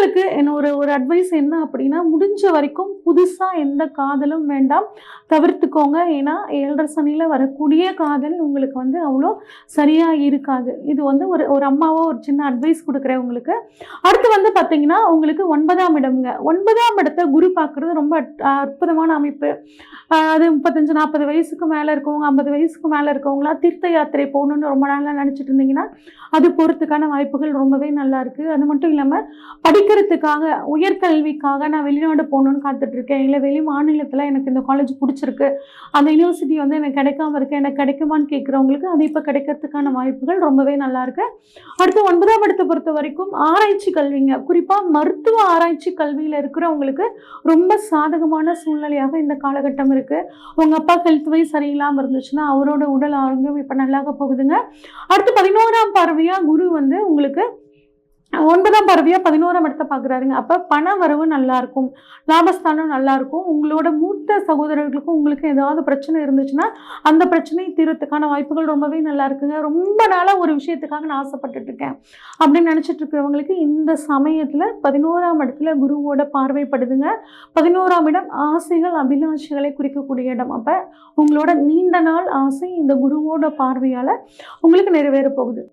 பெண்களுக்கு என்ன ஒரு ஒரு அட்வைஸ் என்ன அப்படின்னா, முடிஞ்ச வரைக்கும் புதுசா எந்த காதலும் வேண்டாம். தவிர்த்துக்கோங்க. ஏன்னா 7:30 சனியில வரக்கூடிய காதல் உங்களுக்கு வந்து அவ்வளோ சரியா இருக்காது. இது வந்து ஒரு ஒரு அம்மாவா ஒரு சின்ன அட்வைஸ் குடுக்குறேன் உங்களுக்கு. அடுத்து வந்து பார்த்தீங்கன்னா, உங்களுக்கு 9ஆம் இடம்ங்க. 9ஆம் இடத்த குரு பார்க்குறது ரொம்ப அற்புதமான அமைப்பு. அது 35, 40 வயசுக்கு மேல இருக்கவங்க, 50 வயசுக்கு மேல இருக்கவங்கலாம் தீர்த்த யாத்திரை போகணும்னு ரொம்ப நாளா நெனச்சுட்டு இருந்தீங்கன்னா, அது போறதுக்கான வாய்ப்புகள் ரொம்பவே நல்லா இருக்கு. அது மட்டும் இல்லாம படிக்கிறதுக்காக, உயர்கல்விக்காக நான் வெளிநாடு போணும்னு காத்துட்டு இருக்கேன். இல்ல வெளி மாநிலத்தில எனக்கு இந்த காலேஜ் புடிச்சிருக்கு. அந்த யுனிவர்சிட்டி வந்து எனக்கு கிடைக்காம இருக்கு. எனக்கு கிடைக்குமான்னு கேட்கிறவங்களுக்கு, அது இப்ப கிடைக்கிறதுக்கான வாய்ப்புகள் ரொம்பவே நல்லா இருக்கு. அடுத்து 9ஆம் இடத்த பொறுத்தவரைக்கும் ஆராய்ச்சி கல்விங்க. குறிப்பா மருத்துவ ஆராய்ச்சி கல்வியில இருக்கிறவங்களுக்கு ரொம்ப சாதகமான சூழ்நிலையாக இந்த காலகட்டம் இருக்கு. உங்க அப்பா ஹெல்த் வைஸ் சரியில்லாம இருந்துச்சுன்னா, அவரோட உடல் ஆரோக்கியம் இப்ப நல்லாக போகுதுங்க. அடுத்து 11ஆம் பார்வையா குரு வந்து உங்களுக்கு 9ஆம் பார்வையா 11ஆம் இடத்த பார்க்குறாருங்க. அப்ப பண வரவு நல்லாருக்கும். லாபஸ்தானம் நல்லாருக்கும். உங்களோட மூத்த சகோதரர்களுக்கும் உங்களுக்கும் ஏதாவது பிரச்சனை இருந்துச்சுன்னா, அந்த பிரச்சனை தீர்றதுக்கான வாய்ப்புகள் ரொம்பவே நல்லா இருக்குங்க. ரொம்ப நாளா ஒரு விஷயத்துக்காக நான் ஆசைப்பட்டுட்டு இருக்கேன். அப்படின்னு நினைச்சிட்டு இருக்கிறவங்களுக்கு இந்த சமயத்துல 11ஆம் இடத்துல குருவோட பார்வை படுதுங்க. 11ஆம் இடம் ஆசைகள், அபிலாஷைகளை குறிக்கக்கூடிய இடம். அப்ப உங்களோட நீண்ட நாள் ஆசை இந்த குருவோட பார்வையால உங்களுக்கு நிறைவேற போகுது.